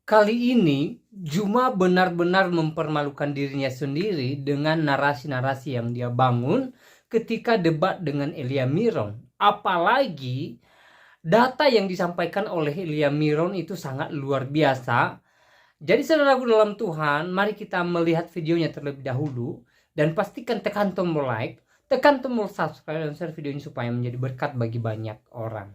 Kali ini, Juma benar-benar mempermalukan dirinya sendiri dengan narasi-narasi yang dia bangun ketika debat dengan Elia Miron. Apalagi data yang disampaikan oleh Elia Miron itu sangat luar biasa. Jadi saudaraku dalam Tuhan, mari kita melihat videonya terlebih dahulu. Dan pastikan tekan tombol like, tekan tombol subscribe, dan share video ini supaya menjadi berkat bagi banyak orang.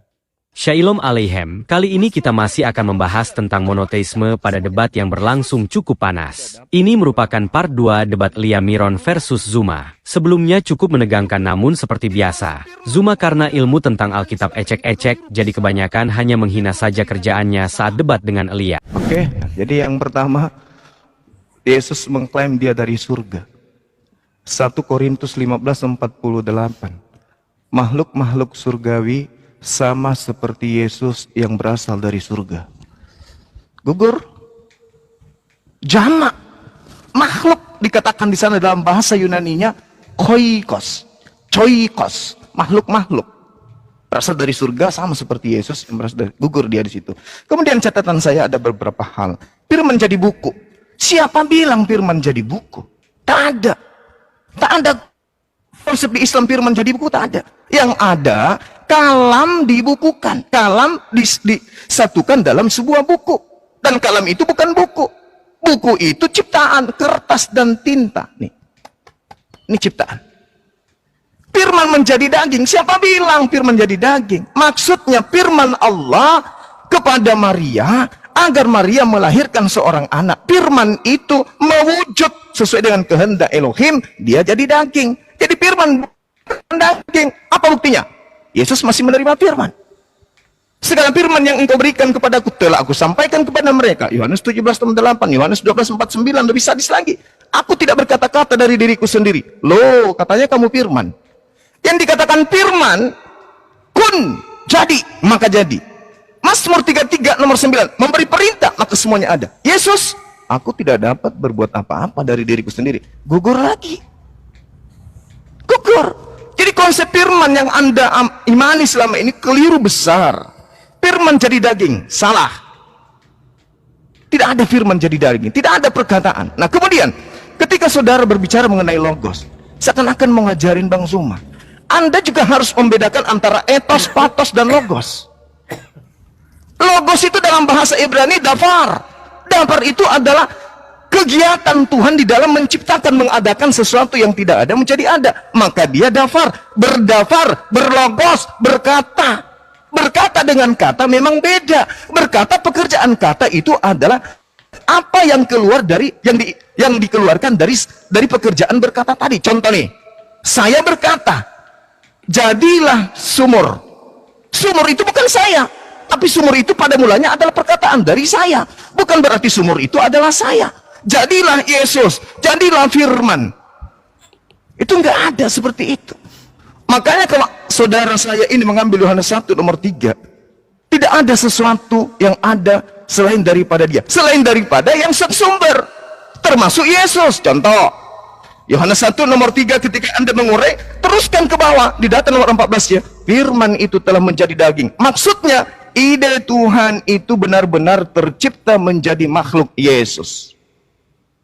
Shalom Aleichem, kali ini kita masih akan membahas tentang monoteisme pada debat yang berlangsung cukup panas. Ini merupakan part 2 debat Elia Miron versus Zuma. Sebelumnya cukup menegangkan namun seperti biasa, Zuma karena ilmu tentang Alkitab ecek-ecek, jadi kebanyakan hanya menghina saja kerjaannya saat debat dengan Elia. Oke, jadi yang pertama, Yesus mengklaim dia dari surga. 1 Korintus 15:48. Makhluk-makhluk surgawi sama seperti Yesus yang berasal dari surga. Gugur. Jamak. Makhluk dikatakan di sana dalam bahasa Yunaninya koikos. Choikos. Makhluk-makhluk. Berasal dari surga sama seperti Yesus yang berasal dari gugur dia di situ. Kemudian catatan saya ada beberapa hal. Firman jadi buku. Siapa bilang firman jadi buku? Tak ada. Tak ada konsep di Islam firman jadi buku, tak ada. Yang ada kalam dibukukan, kalam disatukan dalam sebuah buku. Dan kalam itu bukan buku. Buku itu ciptaan, kertas dan tinta. Nih. Ini ciptaan. Firman menjadi daging. Siapa bilang firman jadi daging? Maksudnya firman Allah kepada Maria agar Maria melahirkan seorang anak. Firman itu mewujud sesuai dengan kehendak Elohim, dia jadi daging. Jadi firman daging. Apa buktinya? Yesus masih menerima firman. Segala firman yang engkau berikan kepadaku telah aku sampaikan kepada mereka. Yohanes 17:8, Yohanes 12:49, lebih sadis lagi. Aku tidak berkata-kata dari diriku sendiri. Loh, katanya kamu firman. Yang dikatakan firman, kun, jadi, maka jadi. Mazmur 33 nomor 9, memberi perintah, maka semuanya ada. Yesus, aku tidak dapat berbuat apa-apa dari diriku sendiri. Gugur lagi. Gugur. Jadi konsep firman yang Anda imani selama ini keliru besar. Firman jadi daging, salah. Tidak ada firman jadi daging, tidak ada perkataan. Nah kemudian, ketika saudara berbicara mengenai logos, seakan-akan mengajarin Bang Zuma, Anda juga harus membedakan antara etos, patos, dan logos. Logos itu dalam bahasa Ibrani dafar. Dafar itu adalah kegiatan Tuhan di dalam menciptakan, mengadakan sesuatu yang tidak ada menjadi ada. Maka dia dafar, berlogos, berkata. Berkata dengan kata memang beda. Berkata, pekerjaan kata itu adalah apa yang keluar dari yang dikeluarkan dari pekerjaan berkata tadi. Contoh nih, saya berkata, jadilah sumur. Sumur itu bukan saya, tapi sumur itu pada mulanya adalah perkataan dari saya. Bukan berarti sumur itu adalah saya. Jadilah Yesus, jadilah firman. Itu enggak ada seperti itu. Makanya kalau saudara saya ini mengambil Yohanes 1 nomor 3, tidak ada sesuatu yang ada selain daripada dia, selain daripada yang sumber, termasuk Yesus. Contoh Yohanes 1 nomor 3, ketika Anda mengurai, teruskan ke bawah di data nomor 14 ya, firman itu telah menjadi daging. Maksudnya ide Tuhan itu benar-benar tercipta menjadi makhluk Yesus.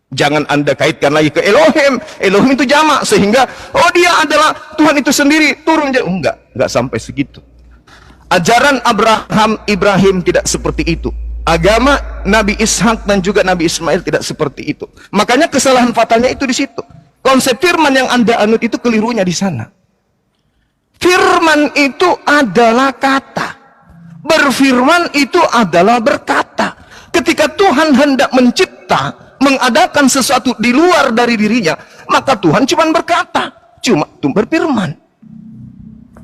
Jangan Anda kaitkan lagi ke Elohim. Elohim itu jamak, sehingga oh dia adalah Tuhan itu sendiri turun. Enggak sampai segitu. Ajaran Ibrahim tidak seperti itu. Agama Nabi Ishak dan juga Nabi Ismail tidak seperti itu. Makanya kesalahan fatalnya itu di situ. Konsep firman yang Anda anut itu kelirunya di sana. Firman itu adalah kata. Berfirman itu adalah berkata. Ketika Tuhan hendak mencipta, mengadakan sesuatu di luar dari dirinya, maka Tuhan cuma berkata, cuma berfirman.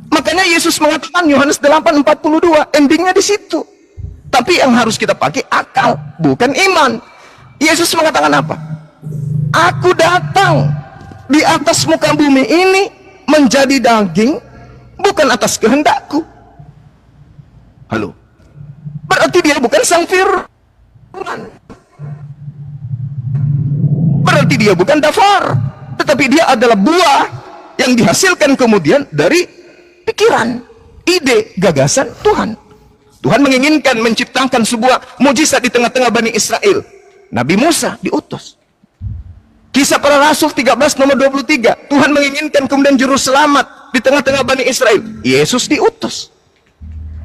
Makanya Yesus mengatakan Yohanes 8:42, endingnya di situ. Tapi yang harus kita pakai akal, bukan iman. Yesus mengatakan apa? Aku datang di atas muka bumi ini menjadi daging, bukan atas kehendakku. Halo? Berarti dia bukan sang firman. Berarti dia bukan dafar, tetapi dia adalah buah yang dihasilkan kemudian dari pikiran, ide, gagasan Tuhan. Tuhan menginginkan menciptakan sebuah mujizat di tengah-tengah Bani Israel. Nabi Musa diutus. Kisah para Rasul 13 nomor 23. Tuhan menginginkan kemudian juru selamat di tengah-tengah Bani Israel. Yesus diutus.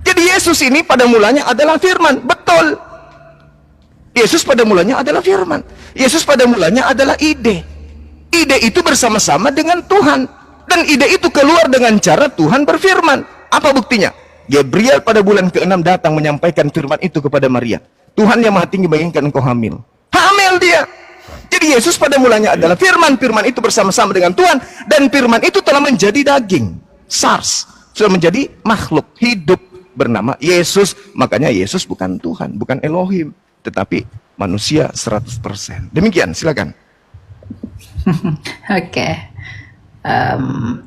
Jadi Yesus ini pada mulanya adalah firman. Betul. Yesus pada mulanya adalah firman. Yesus pada mulanya adalah ide. Ide itu bersama-sama dengan Tuhan. Dan ide itu keluar dengan cara Tuhan berfirman. Apa buktinya? Gabriel pada bulan ke-6 datang menyampaikan firman itu kepada Maria. Tuhan yang Maha Tinggi menginginkan engkau hamil. Hamil dia. Jadi Yesus pada mulanya adalah firman. Firman itu bersama-sama dengan Tuhan. Dan firman itu telah menjadi daging. SARS. Sudah menjadi makhluk hidup bernama Yesus. Makanya Yesus bukan Tuhan. Bukan Elohim. Tetapi manusia 100%. Demikian, silakan. Oke.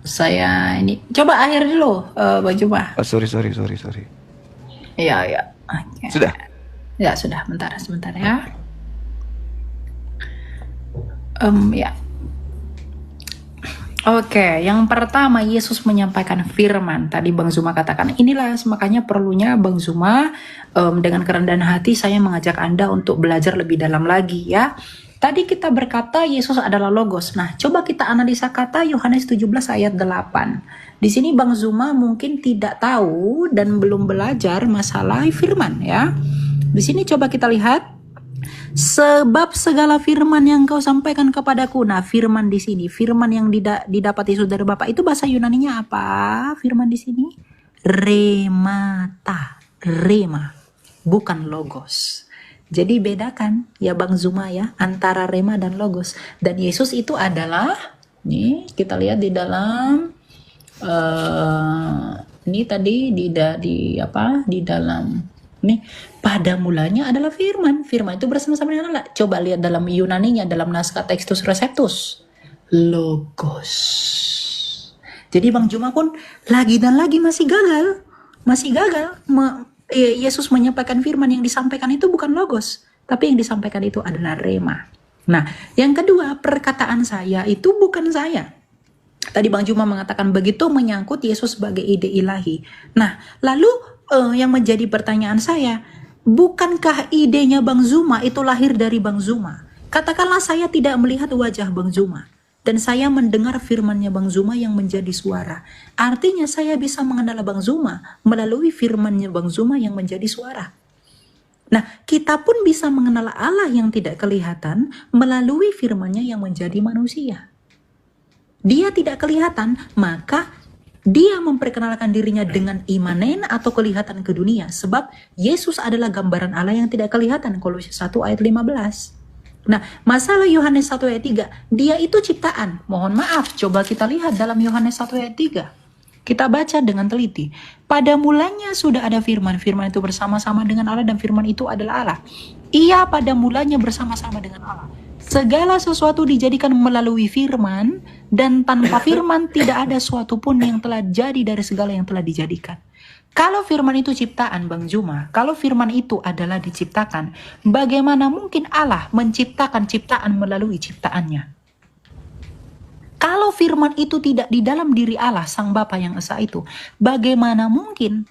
Saya ini coba akhir dulu, Bang Juma. Oh, sorry. Iya. Oke. Sudah? Ya, sudah. Sebentar ya. Ya. Oke, yang pertama Yesus menyampaikan firman. Tadi Bang Zuma katakan, inilah makanya perlunya Bang Zuma dengan kerendahan hati saya mengajak Anda untuk belajar lebih dalam lagi ya. Tadi kita berkata Yesus adalah Logos. Nah, coba kita analisa kata Yohanes 17 ayat 8. Di sini Bang Zuma mungkin tidak tahu dan belum belajar masalah firman ya. Di sini coba kita lihat. Sebab segala firman yang kau sampaikan kepadaku. Nah, firman di sini, firman yang didapati saudara Bapak itu bahasa Yunaninya apa? Firman di sini remata, rema, bukan logos. Jadi bedakan ya Bang Zuma ya antara rema dan logos. Dan Yesus itu adalah, nih kita lihat di dalam ini tadi di dalam nih, pada mulanya adalah firman. Firman itu bersama-sama dengan Allah. Coba lihat dalam Yunaninya, dalam naskah Textus Receptus. Logos. Jadi Bang Juma pun lagi dan lagi masih gagal. Yesus menyampaikan firman, yang disampaikan itu bukan logos. Tapi yang disampaikan itu adalah rema. Nah, yang kedua, perkataan saya itu bukan saya. Tadi Bang Juma mengatakan begitu menyangkut Yesus sebagai ide ilahi. Nah, lalu yang menjadi pertanyaan saya, bukankah idenya Bang Zuma itu lahir dari Bang Zuma? Katakanlah saya tidak melihat wajah Bang Zuma dan saya mendengar firmannya Bang Zuma yang menjadi suara. Artinya saya bisa mengenal Bang Zuma melalui firmannya Bang Zuma yang menjadi suara. Nah, kita pun bisa mengenal Allah yang tidak kelihatan melalui firmannya yang menjadi manusia. Dia tidak kelihatan, maka dia memperkenalkan dirinya dengan imanen atau kelihatan ke dunia. Sebab Yesus adalah gambaran Allah yang tidak kelihatan. Kolose 1 ayat 15. Nah, masalah Yohanes 1 ayat 3. Dia itu ciptaan. Mohon maaf, coba kita lihat dalam Yohanes 1 ayat 3. Kita baca dengan teliti. Pada mulanya sudah ada firman. Firman itu bersama-sama dengan Allah dan firman itu adalah Allah. Ia pada mulanya bersama-sama dengan Allah. Segala sesuatu dijadikan melalui firman, dan tanpa firman tidak ada suatu pun yang telah jadi dari segala yang telah dijadikan. Kalau firman itu ciptaan Bang Juma, kalau firman itu adalah diciptakan, bagaimana mungkin Allah menciptakan ciptaan melalui ciptaannya? Kalau firman itu tidak di dalam diri Allah, Sang Bapa yang Esa itu, bagaimana mungkin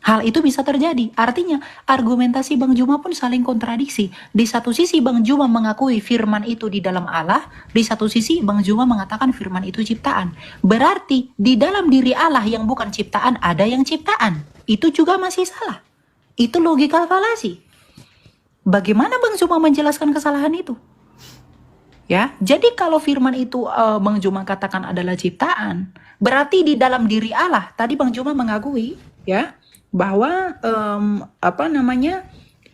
hal itu bisa terjadi? Artinya argumentasi Bang Juma pun saling kontradiksi. Di satu sisi Bang Juma mengakui firman itu di dalam Allah, di satu sisi Bang Juma mengatakan firman itu ciptaan. Berarti di dalam diri Allah yang bukan ciptaan ada yang ciptaan. Itu juga masih salah. Itu logika falasi. Bagaimana Bang Juma menjelaskan kesalahan itu? Ya, jadi kalau firman itu Bang Juma katakan adalah ciptaan, berarti di dalam diri Allah. Tadi Bang Juma mengakui ya bahwa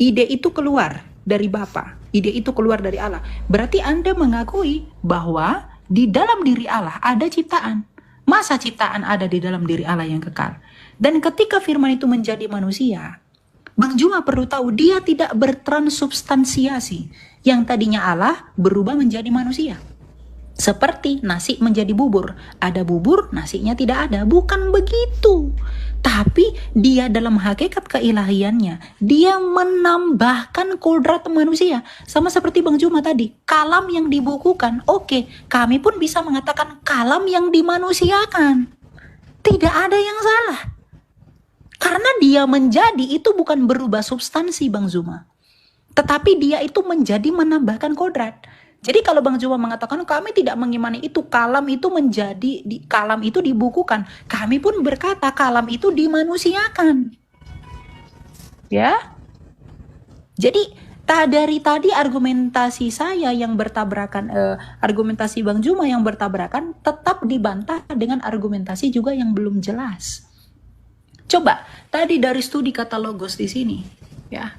ide itu keluar dari Bapa, ide itu keluar dari Allah. Berarti Anda mengakui bahwa di dalam diri Allah ada ciptaan. Masa ciptaan ada di dalam diri Allah yang kekal? Dan ketika firman itu menjadi manusia, Bang Juma perlu tahu dia tidak bertransubstansiasi. Yang tadinya Allah berubah menjadi manusia. Seperti nasi menjadi bubur. Ada bubur, nasinya tidak ada. Bukan begitu. Tapi dia dalam hakikat keilahiannya, dia menambahkan kodrat manusia. Sama seperti Bang Juma tadi. Kalam yang dibukukan, oke, kami pun bisa mengatakan kalam yang dimanusiakan. Tidak ada yang salah. Karena dia menjadi itu bukan berubah substansi Bang Zuma. Tetapi dia itu menjadi menambahkan kodrat. Jadi kalau Bang Zuma mengatakan kami tidak mengimani itu, kalam itu menjadi, kalam itu dibukukan. Kami pun berkata kalam itu dimanusiakan. Ya. Jadi dari tadi argumentasi saya yang bertabrakan, argumentasi Bang Zuma yang bertabrakan tetap dibantah dengan argumentasi juga yang belum jelas. Coba tadi dari studi kata logos di sini, ya,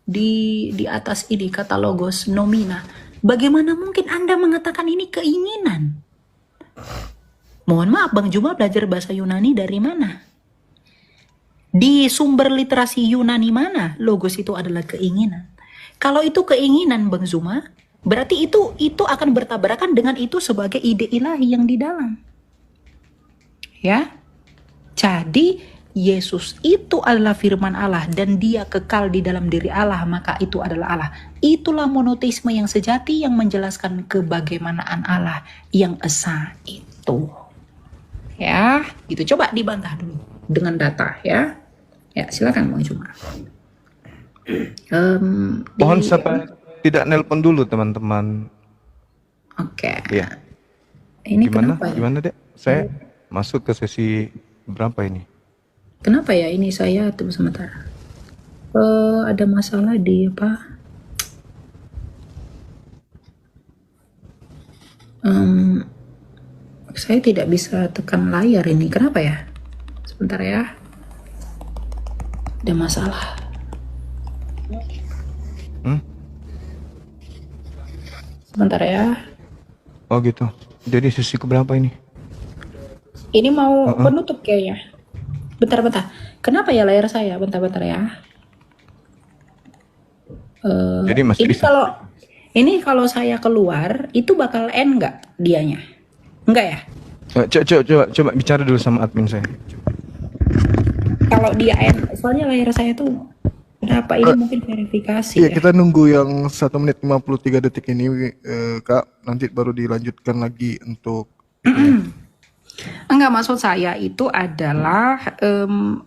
di atas ini kata logos nomina. Bagaimana mungkin Anda mengatakan ini keinginan? Mohon maaf, Bang Zuma belajar bahasa Yunani dari mana? Di sumber literasi Yunani mana logos itu adalah keinginan? Kalau itu keinginan Bang Zuma, berarti itu akan bertabrakan dengan itu sebagai ide ilahi yang di dalam. Ya. Jadi Yesus itu adalah firman Allah dan dia kekal di dalam diri Allah, maka itu adalah Allah. Itulah monoteisme yang sejati yang menjelaskan kebagaimanaan Allah yang esa itu. Ya, gitu. Coba dibantah dulu dengan data ya. Ya, silakan Bang Zuma. Mohon sampai tidak nelpon dulu teman-teman. Oke. Iya. Ini Gimana? kenapa ya? Gimana Dek? Saya masuk ke sesi berapa ini? Kenapa ya ini saya tunggu sebentar. Ada masalah di apa? Saya tidak bisa tekan layar ini. Kenapa ya? Sebentar ya. Ada masalah. Sebentar ya. Oh gitu. Jadi sesi keberapa ini? Ini mau penutup kayaknya. Bentar. Kenapa ya layar saya? Bentar ya. Jadi masih Ini bisa. kalau saya keluar itu bakal end nggak dianya? Enggak ya? Coba bicara dulu sama admin saya. Kalau dia end, soalnya layar saya tuh berapa ini mungkin verifikasi Iya, ya. kita nunggu yang 1 menit 53 detik ini, Kak. Nanti baru dilanjutkan lagi untuk Enggak, maksud saya itu adalah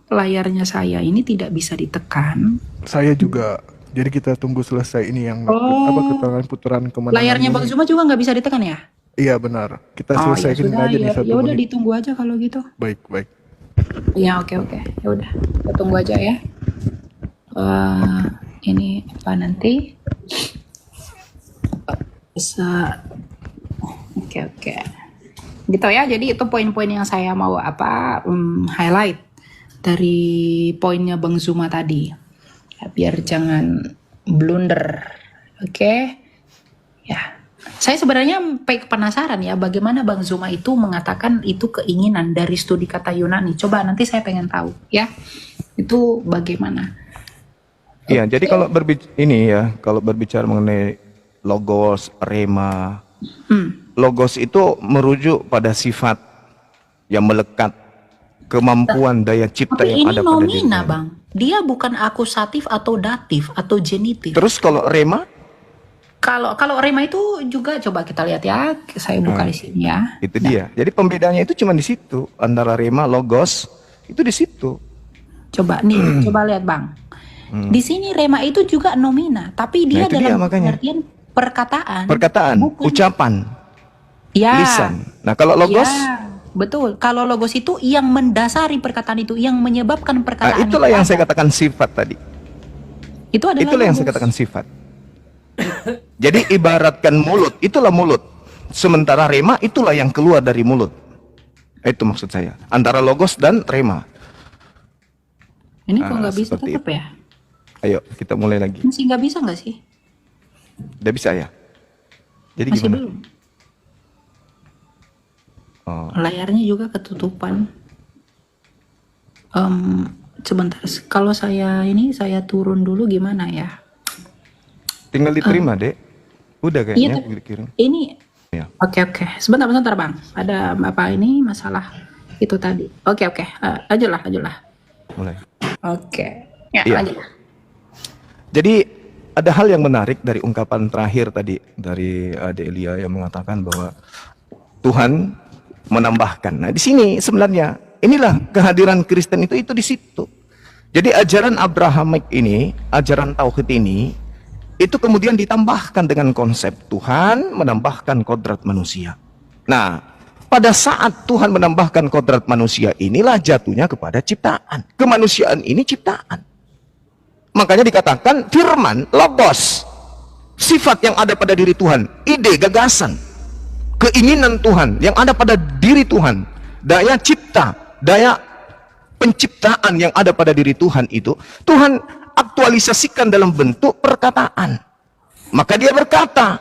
layarnya saya ini tidak bisa ditekan. saya juga. Jadi kita tunggu selesai ini yang keterangan putaran kemenangan. Layarnya Bang Zuma juga nggak bisa ditekan ya? Iya benar. Kita Oh ya selesaikan sudah, aja di 1 ya udah menit. ditunggu aja kalau gitu. Baik. Ya oke. Ya udah, kita tunggu aja ya. Ini apa nanti? Bisa. Oke. Gitu ya. Jadi itu poin-poin yang saya mau highlight dari poinnya Bang Zuma tadi. Ya, biar jangan blunder. Oke. Ya. Saya sebenarnya penasaran ya bagaimana Bang Zuma itu mengatakan itu keinginan dari studi kata Yunani. Coba nanti saya pengen tahu ya. Itu bagaimana? Iya, jadi kalau berbicara mengenai logos, rema, logos itu merujuk pada sifat yang melekat, kemampuan daya cipta Tapi yang ini ada pada nomina dirinya. Bang. Dia bukan akusatif atau datif atau genitif. Terus kalau rema, Kalau rema itu juga coba kita lihat ya. Saya buka di sini ya. itu dia. Jadi pembedanya itu cuma di situ antara rema, logos, itu di situ. Coba nih, coba lihat Bang. Di sini rema itu juga nomina, tapi dia itu dia, dalam makanya. pengertian perkataan. Perkataan, bukan- ucapan, Ya. lisan. Nah kalau logos, Ya, betul. Kalau logos itu yang mendasari perkataan itu, yang menyebabkan nah, perkataan itulah itu yang ada. saya katakan sifat tadi. Itu adalah Itulah yang logos. saya katakan sifat. Jadi ibaratkan mulut, itulah mulut. Sementara rema itulah yang keluar dari mulut. Itu maksud saya. Antara logos dan rema. Ini kok nggak bisa seperti tetap ya? Ayo kita mulai lagi. Masih nggak bisa nggak sih? Udah bisa ya? Jadi Masih gimana? belum. Oh. Layarnya juga ketutupan. Sebentar. Kalau saya turun dulu gimana ya? Tinggal diterima, Dek. Udah Iya, kayaknya tapi dikirim. ini Ya. Oke. Sebentar Bang. Ada apa ini masalah itu tadi. Oke. Lanjutlah. Mulai. Oke. Ya, Iya. lanjutlah. Jadi ada hal yang menarik dari ungkapan terakhir tadi dari Delia yang mengatakan bahwa Tuhan menambahkan. Nah, di sini sebenarnya inilah kehadiran Kristen itu di situ. Jadi ajaran Abrahamik ini, ajaran tauhid ini, itu kemudian ditambahkan dengan konsep Tuhan menambahkan kodrat manusia. Nah, pada saat Tuhan menambahkan kodrat manusia, inilah jatuhnya kepada ciptaan. Kemanusiaan ini ciptaan. Makanya dikatakan firman, logos, sifat yang ada pada diri Tuhan, ide, gagasan, keinginan Tuhan yang ada pada diri Tuhan, daya cipta, daya penciptaan yang ada pada diri Tuhan itu, Tuhan aktualisasikan dalam bentuk perkataan. Maka dia berkata,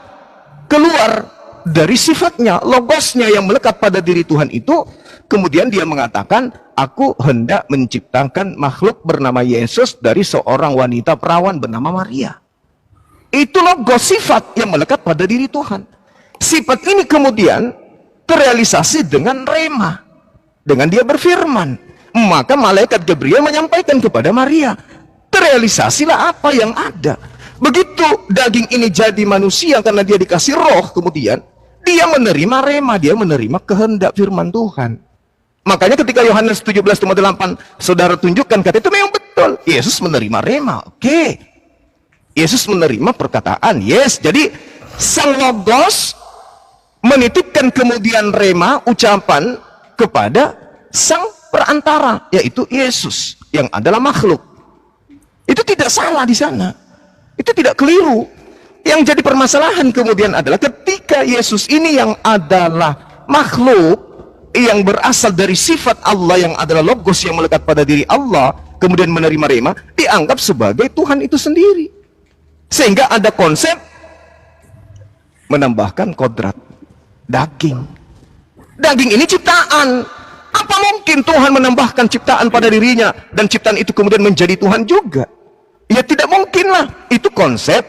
keluar dari sifatnya, logosnya yang melekat pada diri Tuhan itu, kemudian dia mengatakan, aku hendak menciptakan makhluk bernama Yesus dari seorang wanita perawan bernama Maria. Itu logos, sifat yang melekat pada diri Tuhan. Sifat ini kemudian terrealisasi dengan rema, dengan dia berfirman. Maka malaikat Gabriel menyampaikan kepada Maria, terrealisasilah apa yang ada. Begitu daging ini jadi manusia karena dia dikasih roh, kemudian dia menerima rema, dia menerima kehendak firman Tuhan. Makanya ketika Yohanes 17:8 saudara tunjukkan kata itu memang betul, Yesus menerima rema. Oke, Yesus menerima perkataan, yes. Jadi sang logos menitipkan kemudian rema, ucapan kepada sang perantara, yaitu Yesus yang adalah makhluk. Itu tidak salah di sana, itu tidak keliru. Yang jadi permasalahan kemudian adalah ketika Yesus ini yang adalah makhluk yang berasal dari sifat Allah yang adalah logos yang melekat pada diri Allah, kemudian menerima rema, dianggap sebagai Tuhan itu sendiri, sehingga ada konsep menambahkan kodrat daging. Daging ini ciptaan. Apa mungkin Tuhan menambahkan ciptaan pada dirinya dan ciptaan itu kemudian menjadi Tuhan juga? Ya tidak mungkin lah. Itu konsep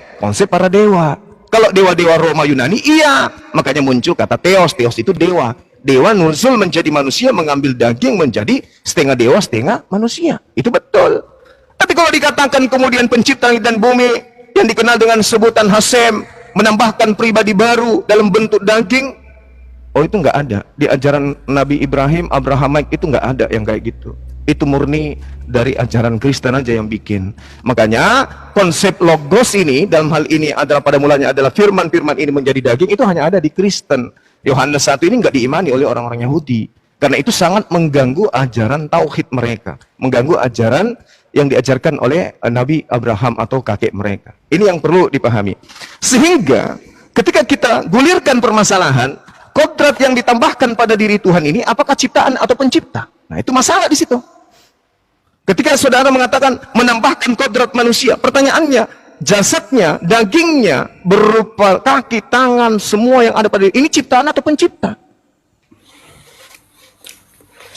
para dewa. Kalau dewa-dewa Roma Yunani, iya. Makanya muncul kata Theos. Theos itu dewa. Dewa nuzul menjadi manusia, mengambil daging menjadi setengah dewa, setengah manusia. Itu betul. Tapi kalau dikatakan kemudian pencipta langit dan bumi yang dikenal dengan sebutan Hasem, menambahkan pribadi baru dalam bentuk daging, oh itu nggak ada. Di ajaran Nabi Ibrahim, Abrahamik itu nggak ada yang kayak gitu. Itu murni dari ajaran Kristen aja yang bikin. Makanya konsep logos ini dalam hal ini adalah pada mulanya adalah firman-firman ini menjadi daging, itu hanya ada di Kristen. Yohanes 1 ini nggak diimani oleh orang-orang Yahudi. Karena itu sangat mengganggu ajaran tauhid mereka, mengganggu ajaran yang diajarkan oleh Nabi Abraham atau kakek mereka. Ini yang perlu dipahami. Sehingga ketika kita gulirkan permasalahan, kodrat yang ditambahkan pada diri Tuhan ini apakah ciptaan atau pencipta? Nah, itu masalah di situ. Ketika saudara mengatakan menambahkan kodrat manusia, pertanyaannya, jasadnya, dagingnya, berupa kaki, tangan, semua yang ada pada diri, ini ciptaan atau pencipta?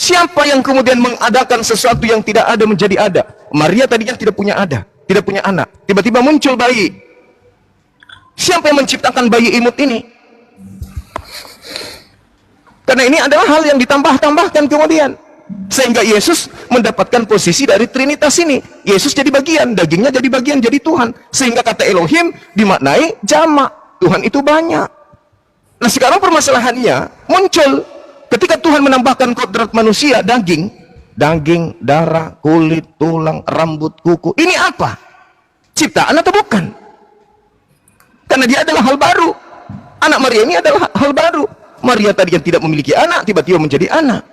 Siapa yang kemudian mengadakan sesuatu yang tidak ada menjadi ada? Maria tadinya tidak punya anak, tiba-tiba muncul bayi. Siapa yang menciptakan bayi imut ini? Karena ini adalah hal yang ditambah-tambahkan kemudian, sehingga Yesus mendapatkan posisi dari Trinitas ini. Yesus jadi bagian, dagingnya jadi bagian, jadi Tuhan. Sehingga kata Elohim dimaknai jamak, Tuhan itu banyak. Nah sekarang permasalahannya muncul ketika Tuhan menambahkan kodrat manusia, daging, darah, kulit, tulang, rambut, kuku. Ini apa? Ciptaan atau bukan? Karena dia adalah hal baru. Anak Maria ini adalah hal baru. Maria tadi yang tidak memiliki anak, tiba-tiba menjadi anak.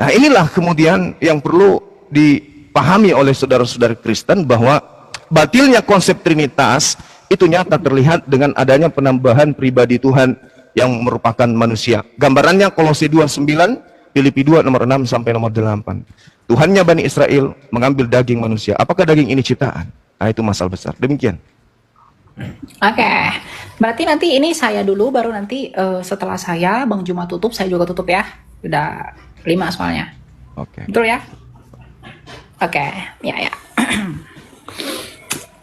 Nah inilah kemudian yang perlu dipahami oleh saudara-saudara Kristen, bahwa batilnya konsep Trinitas itu nyata terlihat dengan adanya penambahan pribadi Tuhan yang merupakan manusia. Gambarannya Kolose 2:9, Filipi 2 nomor 6 sampai nomor 8. Tuhannya Bani Israel mengambil daging manusia. Apakah daging ini ciptaan? Nah itu masalah besar. Demikian. Oke, berarti nanti ini saya dulu, baru nanti setelah saya, Bang Juma tutup, saya juga tutup ya. Udah 5 soalnya. Oke. Betul ya? Oke, ya.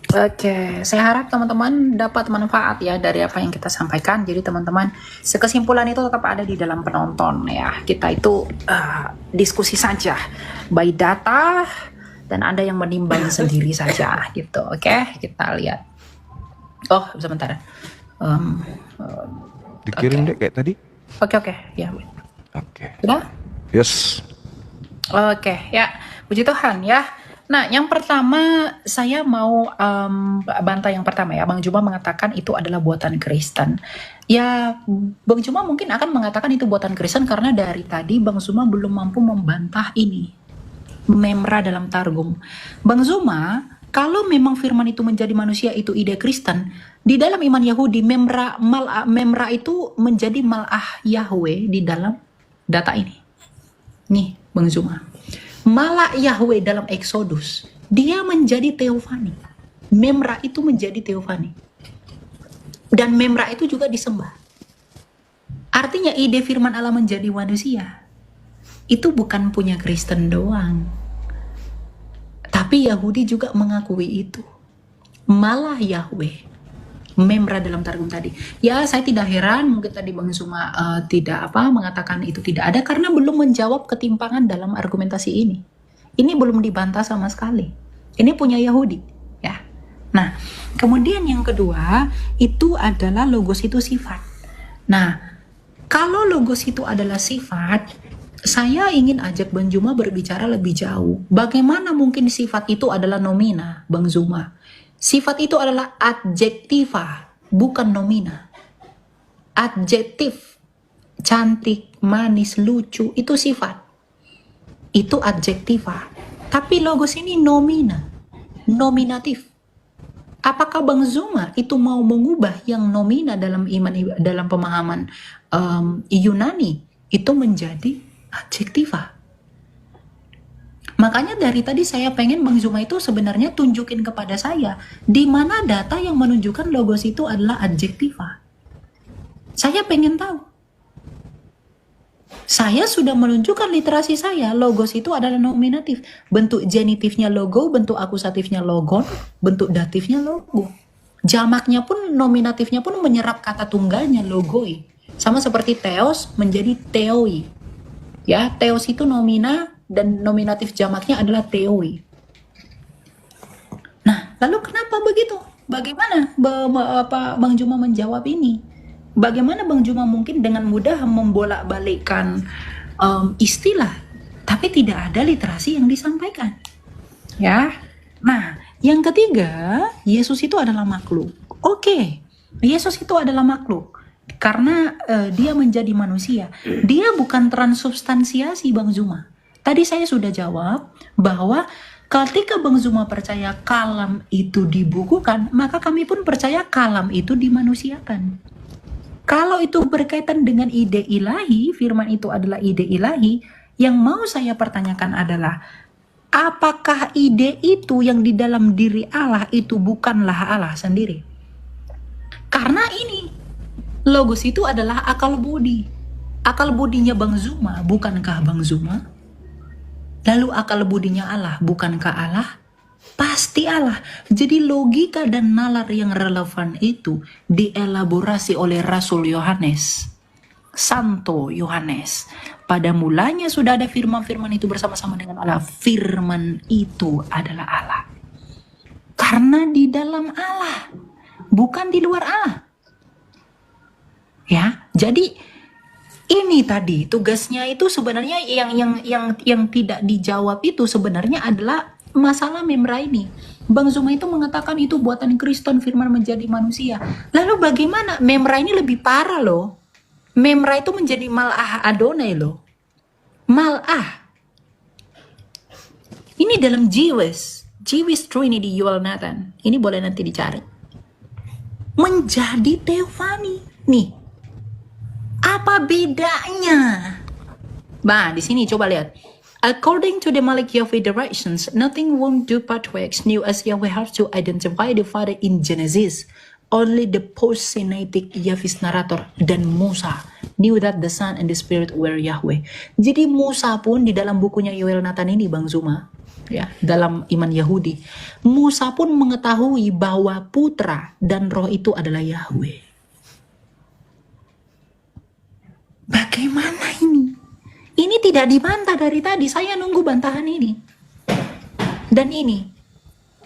Oke, saya harap teman-teman dapat manfaat ya dari apa yang kita sampaikan. Jadi teman-teman, kesimpulan itu tetap ada di dalam penonton ya. Kita itu diskusi saja by data, dan ada yang menimbang sendiri saja gitu. Oke, kita lihat. Oh, sebentar. Dikirim deh kayak tadi. Oke, ya. Oke. Sudah? Yes. Oke, ya. Puji Tuhan ya. Nah, yang pertama saya mau bantah yang pertama ya. Bang Juma mengatakan itu adalah buatan Kristen. Ya, Bang Juma mungkin akan mengatakan itu buatan Kristen karena dari tadi Bang Juma belum mampu membantah ini. Memra dalam Targum. Bang Zuma, kalau memang firman itu menjadi manusia itu ide Kristen, di dalam iman Yahudi memra itu menjadi mal'ah Yahweh di dalam data ini. Nih, Bang Zuma. Malak Yahweh dalam Exodus, dia menjadi teofani. Memra itu menjadi teofani. Dan memra itu juga disembah. Artinya ide firman Allah menjadi manusia itu bukan punya Kristen doang. Tapi Yahudi juga mengakui itu. Malah Yahweh. Memra dalam Targum tadi. Ya, saya tidak heran mungkin tadi Bang Zuma tidak mengatakan itu tidak ada karena belum menjawab ketimpangan dalam argumentasi ini. Ini belum dibantah sama sekali. Ini punya Yahudi, ya. Nah, kemudian yang kedua itu adalah logos itu sifat. Nah, kalau logos itu adalah sifat, saya ingin ajak Bang Zuma berbicara lebih jauh. Bagaimana mungkin sifat itu adalah nomina, Bang Zuma? Sifat itu adalah adjektiva, bukan nomina. Adjektif, cantik, manis, lucu, itu sifat. Itu adjektiva. Tapi logos ini nomina, nominatif. Apakah Bang Zuma itu mau mengubah yang nomina dalam dalam pemahaman Yunani itu menjadi adjektiva? Makanya dari tadi saya pengen Bang Zuma itu sebenarnya tunjukin kepada saya di mana data yang menunjukkan logos itu adalah adjektiva. Saya pengen tahu. Saya sudah menunjukkan literasi saya, logos itu adalah nominatif. Bentuk genitifnya logo, bentuk akusatifnya logon, bentuk datifnya logo. Jamaknya pun, nominatifnya pun menyerap kata tunggalnya logoi. Sama seperti theos menjadi theoi. Ya, theos itu nomina dan nominatif jamaknya adalah theoi. Nah, lalu kenapa begitu? Bagaimana Bang Zuma menjawab ini? Bagaimana Bang Zuma mungkin dengan mudah membolak-balikkan istilah, tapi tidak ada literasi yang disampaikan? Ya. Nah, yang ketiga, Yesus itu adalah makhluk. Oke, Yesus itu adalah makhluk. Karena dia menjadi manusia. Dia bukan transubstansiasi Bang Zuma. Tadi saya sudah jawab bahwa ketika Bang Zuma percaya kalam itu dibukukan, maka kami pun percaya kalam itu dimanusiakan. Kalau itu berkaitan dengan ide ilahi, firman itu adalah ide ilahi, yang mau saya pertanyakan adalah, apakah ide itu yang di dalam diri Allah itu bukanlah Allah sendiri? Karena ini, logos itu adalah akal budi. Akal budinya Bang Zuma, bukankah Bang Zuma? Lalu akal budinya Allah, bukankah Allah? Pasti Allah. Jadi logika dan nalar yang relevan itu dielaborasi oleh Rasul Yohanes, Santo Yohanes. Pada mulanya sudah ada firman-firman itu bersama-sama dengan Allah. Firman itu adalah Allah. Karena di dalam Allah, bukan di luar Allah. Ya, jadi ini tadi tugasnya itu sebenarnya yang tidak dijawab itu sebenarnya adalah masalah memra ini. Bang Zuma itu mengatakan itu buatan Kristen, firman menjadi manusia. Lalu bagaimana? Memra ini lebih parah loh. Memra itu menjadi mal'ah Adonai loh. Mal'ah. Ini dalam Jewish Trinity Yuval Nathan. Ini boleh nanti dicari. Menjadi teofani. Nih. Apa bedanya? Bah, di sini coba lihat. According to the Malik Yahweh directions, nothing won't do but to ex new as Yahweh has to identify the Father in Genesis. Only the post-Sinaitic Yahweh's narrator dan Musa knew that the Son and the Spirit were Yahweh. Jadi Musa pun di dalam bukunya Yoel Nathan ini Bang Zuma, ya, dalam iman Yahudi, Musa pun mengetahui bahwa putra dan roh itu adalah Yahweh. Bagaimana ini? Ini tidak dibantah dari tadi. Saya nunggu bantahan ini. Dan ini,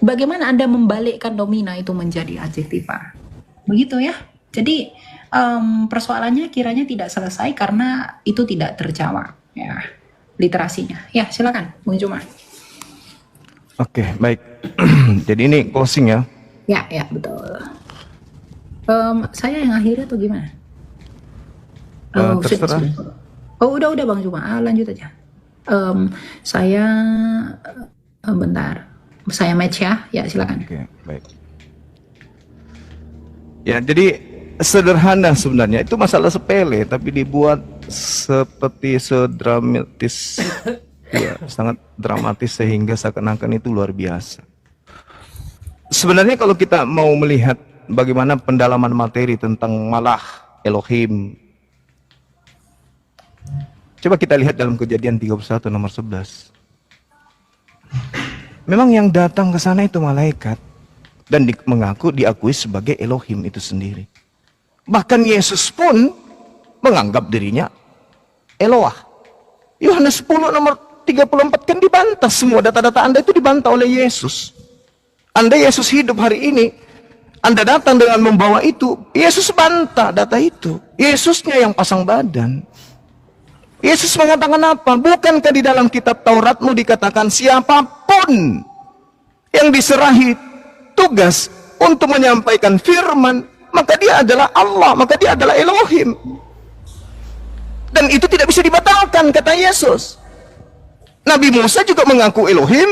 bagaimana Anda membalikkan domina itu menjadi adjektiva? Begitu ya. Jadi persoalannya kiranya tidak selesai karena itu tidak terjawab. Ya, literasinya. Ya, silakan, Bung Zuma. Oke, baik. Jadi ini closing ya. Ya, ya betul. Saya yang akhirnya atau gimana? Terserah. sudah. Oh, udah Bang Juma. Lanjut aja. Saya bentar. Saya match ya. Ya, silakan. Oke, baik. Ya, jadi sederhana sebenarnya. Itu masalah sepele, tapi dibuat seperti sedramatis, ya, sangat dramatis sehingga seakan-akan itu luar biasa. Sebenarnya kalau kita mau melihat bagaimana pendalaman materi tentang malah Elohim, coba kita lihat dalam Kejadian 31 nomor 11. Memang yang datang ke sana itu malaikat dan diakui sebagai Elohim itu sendiri. Bahkan Yesus pun menganggap dirinya Eloah. Yohanes 10 nomor 34 kan dibantah, semua data-data Anda itu dibantah oleh Yesus. Anda Yesus hidup hari ini, Anda datang dengan membawa itu, Yesus bantah data itu. Yesusnya yang pasang badan. Yesus mengatakan apa? Bukankah di dalam kitab Tauratmu dikatakan siapapun yang diserahi tugas untuk menyampaikan firman, maka dia adalah Allah, maka dia adalah Elohim. Dan itu tidak bisa dibatalkan, kata Yesus. Nabi Musa juga mengaku Elohim,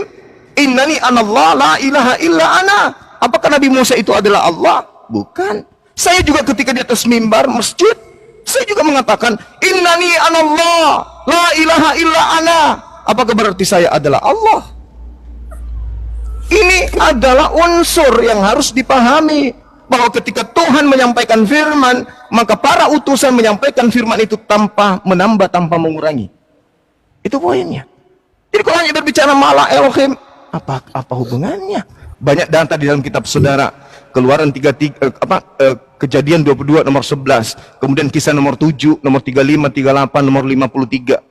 innani anallah la ilaha illa ana. Apakah Nabi Musa itu adalah Allah? Bukan. Saya juga ketika di atas mimbar masjid, saya juga mengatakan innani anallah la ilaha illa ana. Apakah berarti saya adalah Allah? Ini adalah unsur yang harus dipahami, bahwa ketika Tuhan menyampaikan firman, maka para utusan menyampaikan firman itu tanpa menambah, tanpa mengurangi. Itu poinnya. Jadi kalau hanya berbicara malah Elohim, apa hubungannya? Banyak data di dalam kitab saudara. Keluaran 33 Kejadian 22 nomor 11, kemudian Kisah nomor 7, nomor 35, 38, nomor 53.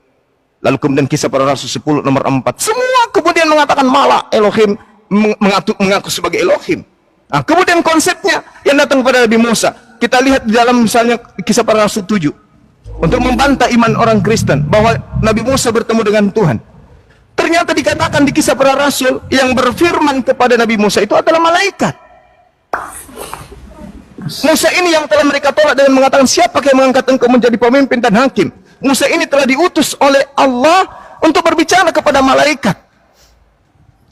Lalu kemudian Kisah Para Rasul 10 nomor 4. Semua kemudian mengatakan malah Elohim, mengaku sebagai Elohim. Nah, kemudian konsepnya yang datang kepada Nabi Musa, kita lihat di dalam misalnya Kisah Para Rasul 7, untuk membantah iman orang Kristen bahwa Nabi Musa bertemu dengan Tuhan. Ternyata dikatakan di Kisah Para Rasul, yang berfirman kepada Nabi Musa itu adalah malaikat. Musa ini yang telah mereka tolak dengan mengatakan, siapa yang mengangkat engkau menjadi pemimpin dan hakim? Musa ini telah diutus oleh Allah untuk berbicara kepada malaikat.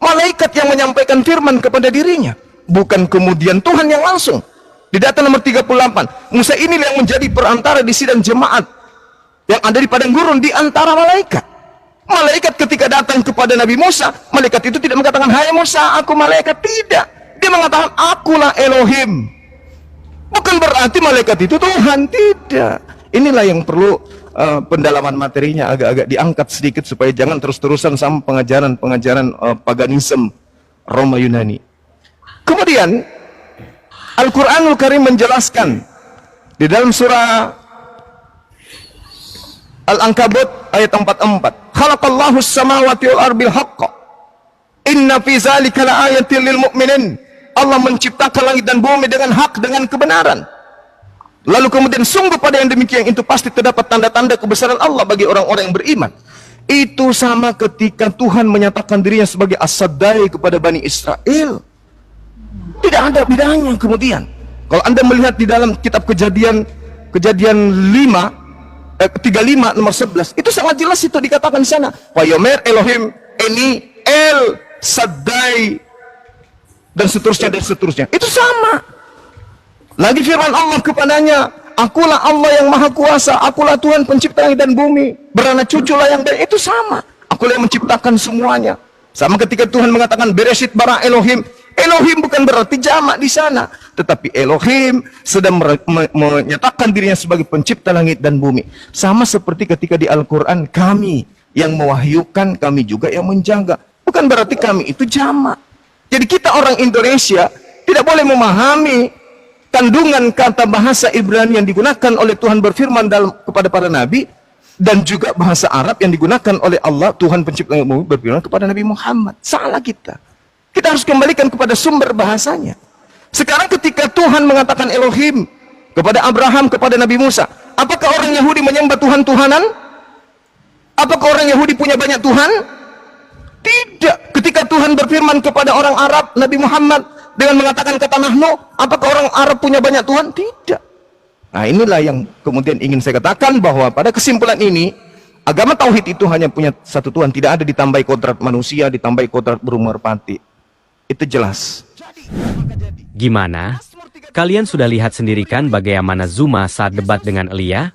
Malaikat yang menyampaikan firman kepada dirinya, bukan kemudian Tuhan yang langsung. Di data nomor 38, Musa ini yang menjadi perantara di sidang jemaat yang ada di padang gurun di antara malaikat. Malaikat ketika datang kepada Nabi Musa, malaikat itu tidak mengatakan, hai Musa, aku malaikat. Tidak. Dia mengatakan, akulah Elohim. Bukan berarti malaikat itu Tuhan. Tidak. Inilah yang perlu pendalaman materinya agak-agak diangkat sedikit, supaya jangan terus-terusan sama pengajaran-pengajaran paganisme Roma Yunani. Kemudian Al-Quranul Karim menjelaskan di dalam surah Al-Ankabut ayat 44. Khalaqallahu as-samawati wal ardi bil haqq. Inna fi dzalika laayatin lil mu'minin. Allah menciptakan langit dan bumi dengan hak, dengan kebenaran. Lalu kemudian sungguh pada yang demikian itu pasti terdapat tanda-tanda kebesaran Allah bagi orang-orang yang beriman. Itu sama ketika Tuhan menyatakan dirinya sebagai As-Saddai kepada Bani Israel. Tidak ada bedanya kemudian. Kalau Anda melihat di dalam kitab Kejadian 35 nomor 11, itu sangat jelas itu dikatakan di sana. Wa yomer Elohim eni El Saddai, dan seterusnya. Itu sama. Lagi firman Allah kepadanya, akulah Allah yang maha kuasa, akulah Tuhan pencipta langit dan bumi, beranak cuculah yang baik. Itu sama. Akulah yang menciptakan semuanya. Sama ketika Tuhan mengatakan Bereshit bara Elohim. Elohim bukan berarti jamak di sana, tetapi Elohim sedang menyatakan dirinya sebagai pencipta langit dan bumi. Sama seperti ketika di Al-Quran, kami yang mewahyukan, kami juga yang menjaga. Bukan berarti kami itu jamak. Jadi kita orang Indonesia tidak boleh memahami kandungan kata bahasa Ibrani yang digunakan oleh Tuhan berfirman kepada para nabi, dan juga bahasa Arab yang digunakan oleh Allah, Tuhan pencipta langit dan bumi, berfirman kepada Nabi Muhammad. Salah kita. Kita harus kembalikan kepada sumber bahasanya. Sekarang ketika Tuhan mengatakan Elohim kepada Abraham, kepada Nabi Musa, apakah orang Yahudi menyembah Tuhan-Tuhanan? Apakah orang Yahudi punya banyak Tuhan? Tidak. Ketika Tuhan berfirman kepada orang Arab, Nabi Muhammad dengan mengatakan kata nahnu, apakah orang Arab punya banyak Tuhan? Tidak. Nah, inilah yang kemudian ingin saya katakan, bahwa pada kesimpulan ini agama tauhid itu hanya punya satu Tuhan, tidak ada ditambahi kodrat manusia, ditambahi kodrat burung merpati. Itu jelas. Gimana? Kalian sudah lihat sendiri kan bagaimana Zuma saat debat dengan Elia?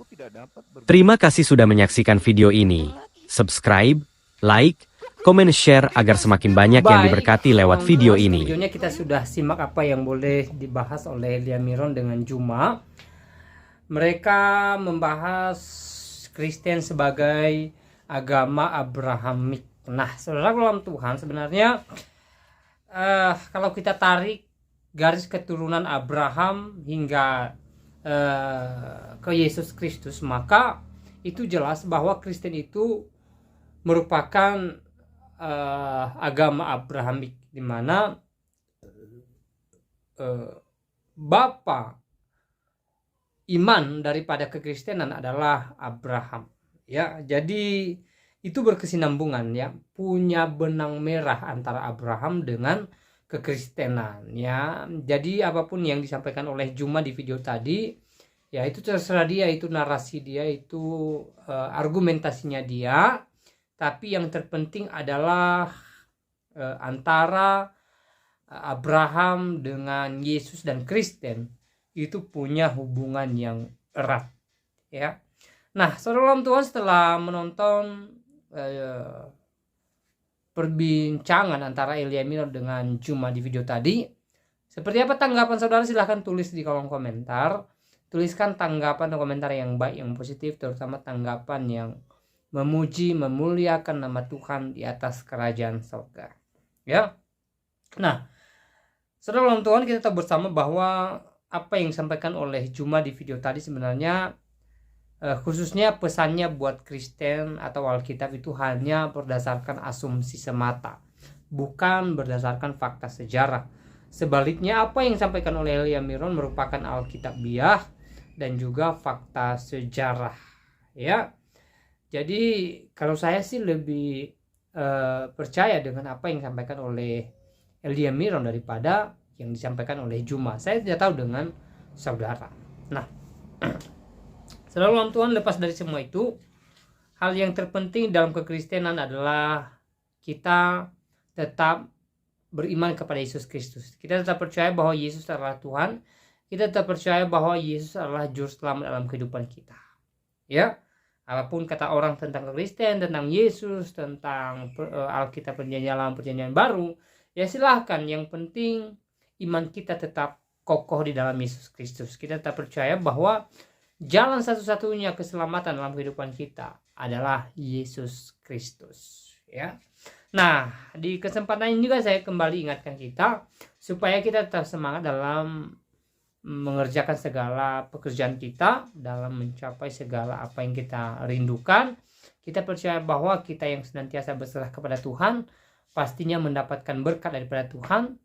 Terima kasih sudah menyaksikan video ini. Subscribe, like, komen, share agar semakin banyak yang diberkati lewat video ini. Videonya kita sudah simak apa yang boleh dibahas oleh Elia Miron dengan Juma. Mereka membahas Kristen sebagai agama Abrahamik. Nah, saudara dalam Tuhan, sebenarnya kalau kita tarik garis keturunan Abraham hingga ke Yesus Kristus, maka itu jelas bahwa Kristen itu merupakan agama Abrahamik, di mana bapa iman daripada kekristenan adalah Abraham. Ya, jadi itu berkesinambungan, ya, punya benang merah antara Abraham dengan kekristenan, ya. Jadi apapun yang disampaikan oleh Juma di video tadi, ya itu terserah dia, itu narasi dia, itu argumentasinya dia. Tapi yang terpenting adalah antara Abraham dengan Yesus dan Kristen itu punya hubungan yang erat, ya. Nah, saudara dalam Tuhan, setelah menonton perbincangan antara Elia Miron dengan Juma di video tadi, seperti apa tanggapan saudara? Silahkan tulis di kolom komentar. Tuliskan tanggapan dan komentar yang baik, yang positif, terutama tanggapan yang memuji, memuliakan nama Tuhan di atas kerajaan surga, ya. Nah, saudara dalam Tuhan, kita tahu bersama bahwa apa yang disampaikan oleh Juma di video tadi sebenarnya khususnya pesannya buat Kristen atau Alkitab itu hanya berdasarkan asumsi semata, bukan berdasarkan fakta sejarah. Sebaliknya, apa yang disampaikan oleh Elia Miron merupakan Alkitabiah dan juga fakta sejarah, ya. Jadi kalau saya sih lebih percaya dengan apa yang disampaikan oleh Elia Miron daripada yang disampaikan oleh Juma. Saya tidak tahu dengan saudara. Nah, saudara dalam Tuhan, lepas dari semua itu, hal yang terpenting dalam kekristenan adalah kita tetap beriman kepada Yesus Kristus. Kita tetap percaya bahwa Yesus adalah Tuhan. Kita tetap percaya bahwa Yesus adalah juru selamat dalam kehidupan kita, ya. Apapun kata orang tentang Kristen, tentang Yesus, tentang Alkitab perjanjian lama, perjanjian baru, ya silahkan. Yang penting iman kita tetap kokoh di dalam Yesus Kristus. Kita tetap percaya bahwa jalan satu-satunya keselamatan dalam kehidupan kita adalah Yesus Kristus, ya. Nah, di kesempatan ini juga saya kembali ingatkan kita supaya kita tetap semangat dalam mengerjakan segala pekerjaan kita, dalam mencapai segala apa yang kita rindukan. Kita percaya bahwa kita yang senantiasa berserah kepada Tuhan pastinya mendapatkan berkat daripada Tuhan,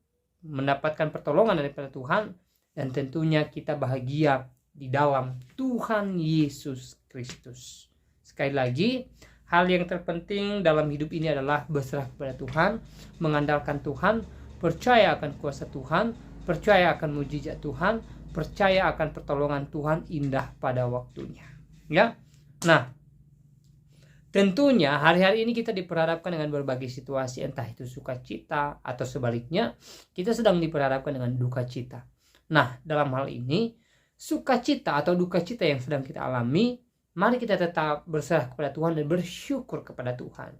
mendapatkan pertolongan daripada Tuhan, dan tentunya kita bahagia di dalam Tuhan Yesus Kristus. Sekali lagi, hal yang terpenting dalam hidup ini adalah berserah kepada Tuhan, mengandalkan Tuhan, percaya akan kuasa Tuhan, percaya akan mujizat Tuhan, percaya akan pertolongan Tuhan indah pada waktunya, ya. Nah, tentunya hari-hari ini kita diperhadapkan dengan berbagai situasi, entah itu sukacita atau sebaliknya kita sedang diperhadapkan dengan duka cita. Nah, dalam hal ini sukacita atau duka cita yang sedang kita alami, mari kita tetap berserah kepada Tuhan dan bersyukur kepada Tuhan.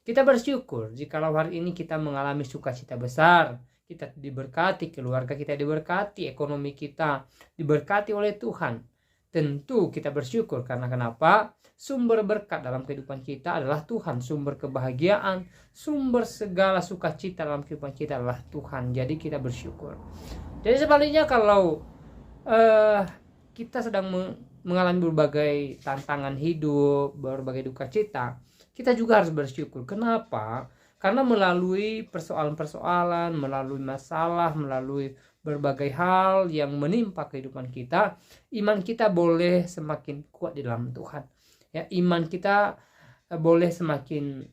Kita bersyukur jikalau hari ini kita mengalami sukacita besar, kita diberkati, keluarga kita diberkati, ekonomi kita diberkati oleh Tuhan. Tentu kita bersyukur karena kenapa? Sumber berkat dalam kehidupan kita adalah Tuhan. Sumber kebahagiaan, sumber segala sukacita dalam kehidupan kita adalah Tuhan. Jadi kita bersyukur. Jadi sebaliknya kalau kita sedang mengalami berbagai tantangan hidup, berbagai duka cita, kita juga harus bersyukur. Kenapa? Karena melalui persoalan-persoalan, melalui masalah, melalui berbagai hal yang menimpa kehidupan kita, iman kita boleh semakin kuat di dalam Tuhan. Ya, iman kita boleh semakin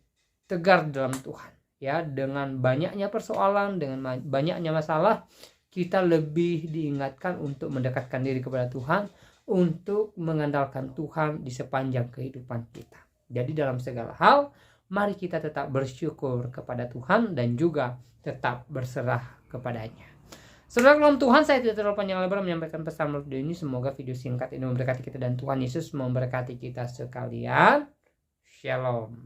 tegar dalam Tuhan. ya, dengan banyaknya persoalan, dengan banyaknya masalah, kita lebih diingatkan untuk mendekatkan diri kepada Tuhan, untuk mengandalkan Tuhan di sepanjang kehidupan kita. Jadi dalam segala hal, mari kita tetap bersyukur kepada Tuhan dan juga tetap berserah kepadanya. Saudara dalam Tuhan, saya tidak terlalu panjang lebar menyampaikan pesan menurut ini. Semoga video singkat ini memberkati kita dan Tuhan Yesus memberkati kita sekalian. Shalom.